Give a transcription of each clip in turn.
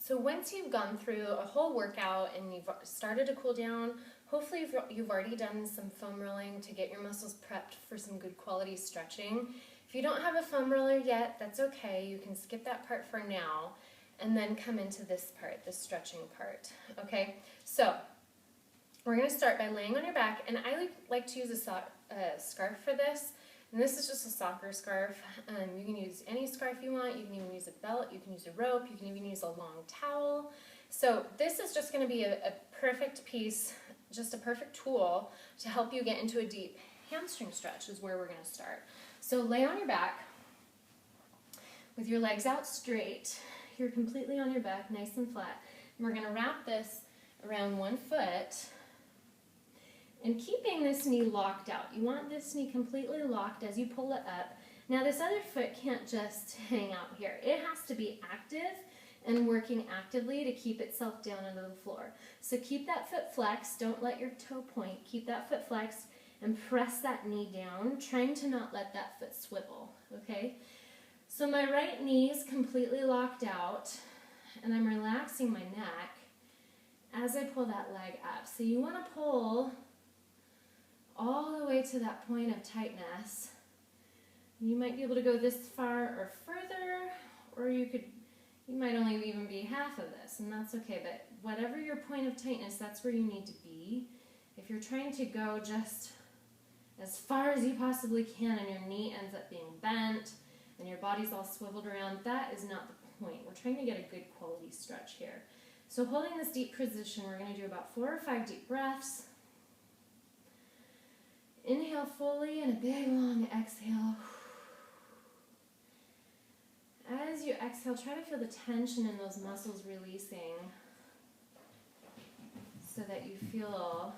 So once you've gone through a whole workout and you've started to cool down, hopefully you've already done some foam rolling to get your muscles prepped for some good quality stretching. If you don't have a foam roller yet, that's okay. You can skip that part for now and then come into this part, the stretching part. Okay, so we're going to start by laying on your back, and I like to use a scarf for this. And this is just a soccer scarf. You can use any scarf you want. You can even use a belt. You can use a rope. You can even use a long towel. So this is just going to be a perfect piece, just a perfect tool to help you get into a deep hamstring stretch is where we're going to start. So lay on your back with your legs out straight. You're completely on your back, nice and flat. And we're going to wrap this around one foot. And keeping this knee locked out. You want this knee completely locked as you pull it up. Now this other foot can't just hang out here. It has to be active and working actively to keep itself down into the floor. So keep that foot flexed. Don't let your toe point. Keep that foot flexed and press that knee down, trying to not let that foot swivel, okay? So my right knee is completely locked out, and I'm relaxing my neck as I pull that leg up. So you want to pull all the way to that point of tightness. You might be able to go this far or further, or you might only even be half of this, and that's okay. But whatever your point of tightness, that's where you need to be. If you're trying to go just as far as you possibly can and your knee ends up being bent and your body's all swiveled around, that is not the point. We're trying to get a good quality stretch here. So holding this deep position, we're going to do about 4 or 5 deep breaths. Inhale fully and a big long exhale. As you exhale, try to feel the tension in those muscles releasing so that you feel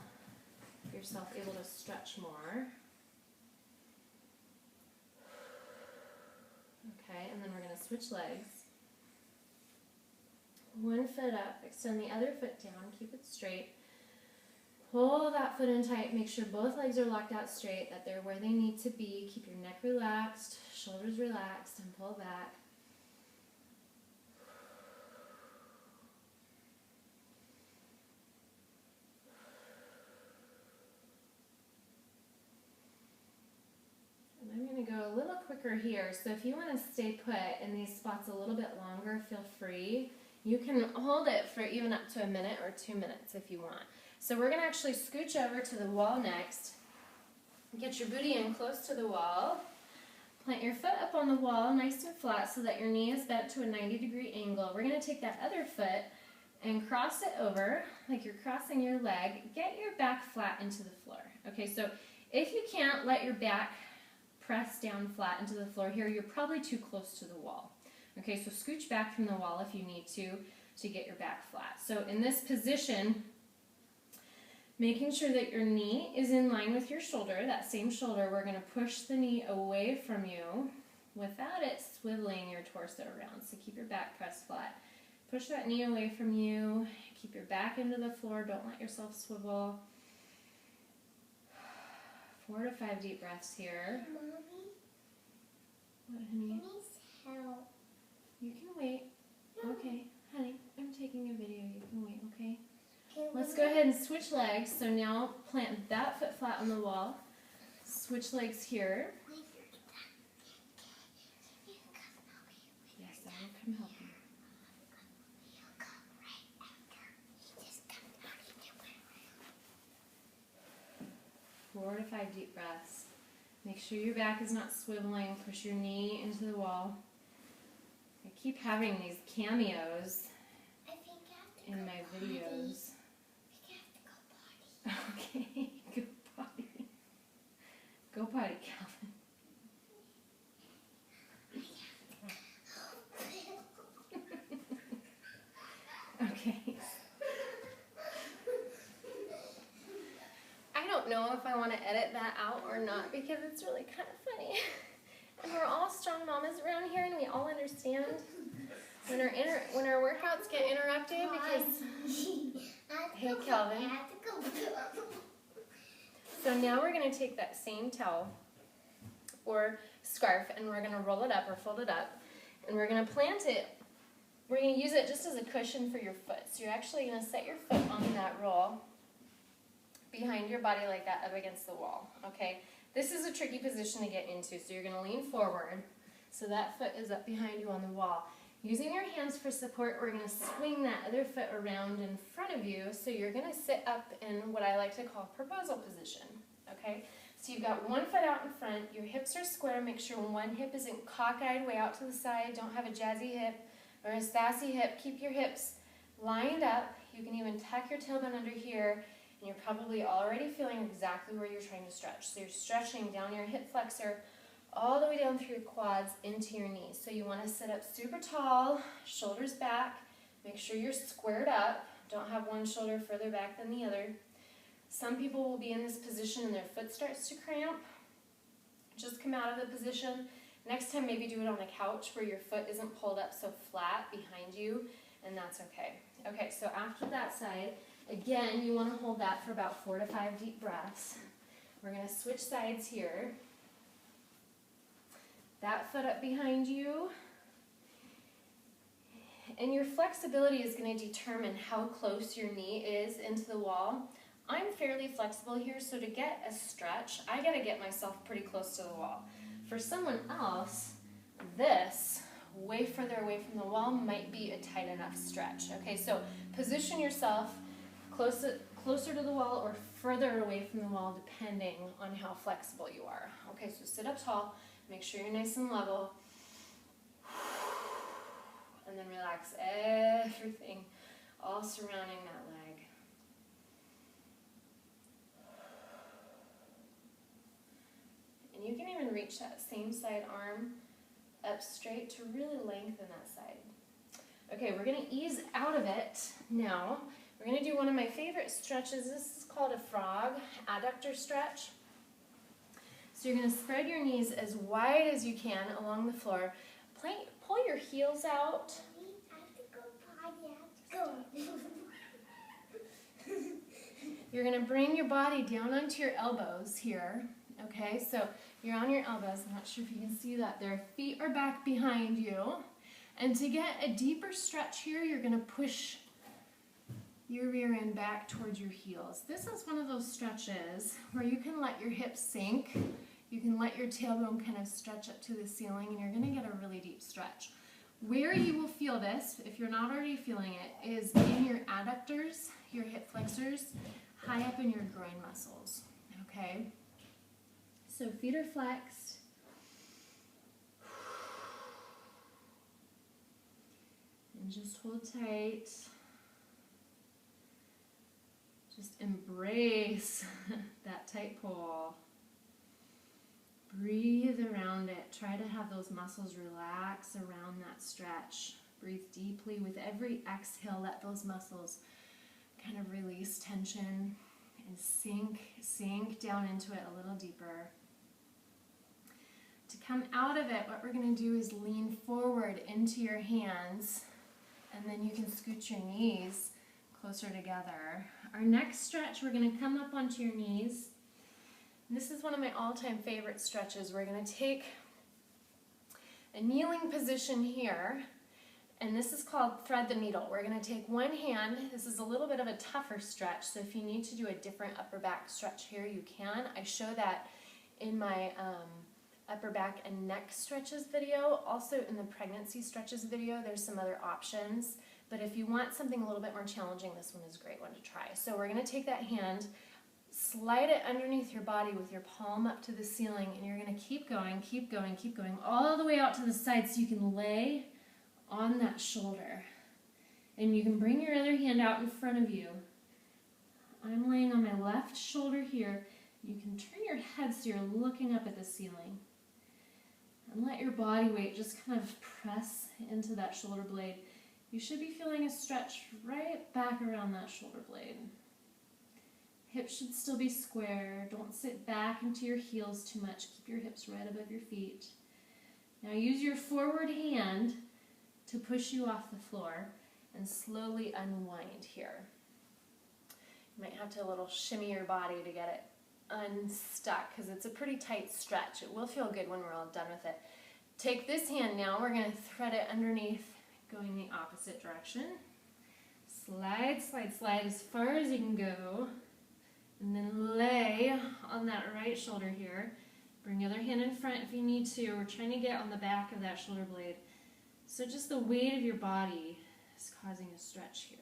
yourself able to stretch more. Okay, and then we're going to switch legs. One foot up, extend the other foot down, keep it straight. Pull that foot in tight, make sure both legs are locked out straight, that they're where they need to be. Keep your neck relaxed, shoulders relaxed, and pull back. And I'm going to go a little quicker here, so if you want to stay put in these spots a little bit longer, feel free. You can hold it for even up to a minute or 2 minutes if you want. So we're going to actually scooch over to the wall next. Get your booty in close to the wall. Plant your foot up on the wall nice and flat so that your knee is bent to a 90-degree angle. We're going to take that other foot and cross it over like you're crossing your leg. Get your back flat into the floor. Okay, so if you can't let your back press down flat into the floor here, you're probably too close to the wall. Okay, so scooch back from the wall if you need to get your back flat. So in this position, making sure that your knee is in line with your shoulder, that same shoulder, we're going to push the knee away from you without it swiveling your torso around. So keep your back pressed flat. Push that knee away from you. Keep your back into the floor. Don't let yourself swivel. 4 to 5 deep breaths here. Mommy? What, honey? I need help. You can wait. Okay, honey, I'm taking a video. You can wait, okay? Let's go ahead and switch legs. So now plant that foot flat on the wall. Switch legs here. Yes, I will come help you. 4 to 5 deep breaths. Make sure your back is not swiveling. Push your knee into the wall. I keep having these cameos in my videos. Okay, go potty. Go potty, Calvin. Okay. I don't know if I want to edit that out or not because it's really kind of funny. And we're all strong mamas around here and we all understand when our workouts get interrupted because... Hey, Calvin. So now we're going to take that same towel or scarf and we're going to roll it up or fold it up and we're going to plant it We're going to use it just as a cushion for your foot. So you're actually going to set your foot on that roll behind your body like that up against the wall, okay? This is a tricky position to get into, so you're going to lean forward so that foot is up behind you on the wall. Using your hands for support, we're going to swing that other foot around in front of you, so you're going to sit up in what I like to call proposal position, okay? So you've got one foot out in front, your hips are square, make sure one hip isn't cockeyed way out to the side, don't have a jazzy hip or a sassy hip, keep your hips lined up. You can even tuck your tailbone under here, and you're probably already feeling exactly where you're trying to stretch. So you're stretching down your hip flexor all the way down through your quads into your knees. So you want to sit up super tall, shoulders back, make sure you're squared up, don't have one shoulder further back than the other. Some people will be in this position and their foot starts to cramp. Just come out of the position. Next time, maybe do it on a couch where your foot isn't pulled up so flat behind you, and that's okay. Okay, so after that side, again, you want to hold that for about 4 to 5 deep breaths. We're going to switch sides here. That foot up behind you. And your flexibility is going to determine how close your knee is into the wall. I'm fairly flexible here, so to get a stretch, I got to get myself pretty close to the wall. For someone else, this, way further away from the wall, might be a tight enough stretch. Okay, so position yourself closer to the wall or further away from the wall, depending on how flexible you are. Okay, so sit up tall, make sure you're nice and level, and then relax everything all surrounding that leg. And you can even reach that same side arm up straight to really lengthen that side. Okay, we're going to ease out of it now. We're going to do one of my favorite stretches. This is called a frog adductor stretch. So you're going to spread your knees as wide as you can along the floor. Pull your heels out. I have to go potty. You're going to bring your body down onto your elbows here. Okay, so you're on your elbows. I'm not sure if you can see that there. Feet are back behind you. And to get a deeper stretch here, you're going to push your rear end back towards your heels. This is one of those stretches where you can let your hips sink. You can let your tailbone kind of stretch up to the ceiling, and you're going to get a really deep stretch. Where you will feel this, if you're not already feeling it, is in your adductors, your hip flexors, high up in your groin muscles. Okay? So feet are flexed. And just hold tight. Just embrace that tight pull. Breathe around it. Try to have those muscles relax around that stretch. Breathe deeply with every exhale. Let those muscles kind of release tension and sink down into it a little deeper. To come out of it, what we're going to do is lean forward into your hands, and then you can scoot your knees closer together. Our next stretch, we're going to come up onto your knees. This is one of my all-time favorite stretches. We're going to take a kneeling position here, and this is called thread the needle. We're going to take one hand. This is a little bit of a tougher stretch, so if you need to do a different upper back stretch here, you can. I show that in my upper back and neck stretches video. Also in the pregnancy stretches video, there's some other options. But if you want something a little bit more challenging, this one is a great one to try. So we're going to take that hand, slide it underneath your body with your palm up to the ceiling, and you're going to keep going, all the way out to the side so you can lay on that shoulder. And you can bring your other hand out in front of you. I'm laying on my left shoulder here. You can turn your head so you're looking up at the ceiling. And let your body weight just kind of press into that shoulder blade. You should be feeling a stretch right back around that shoulder blade. Hips should still be square. Don't sit back into your heels too much. Keep your hips right above your feet. Now use your forward hand to push you off the floor and slowly unwind here. You might have to a little shimmy your body to get it unstuck because it's a pretty tight stretch. It will feel good when we're all done with it. Take this hand now. We're going to thread it underneath. going the opposite direction. Slide, slide, slide as far as you can go. And then lay on that right shoulder here. Bring the other hand in front if you need to. We're trying to get on the back of that shoulder blade. So just the weight of your body is causing a stretch here.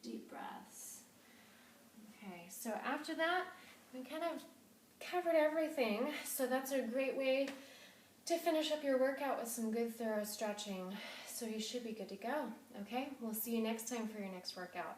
Deep breaths. Okay, so after that, we kind of covered everything. So that's a great way to finish up your workout with some good thorough stretching. So you should be good to go. Okay, we'll see you next time for your next workout.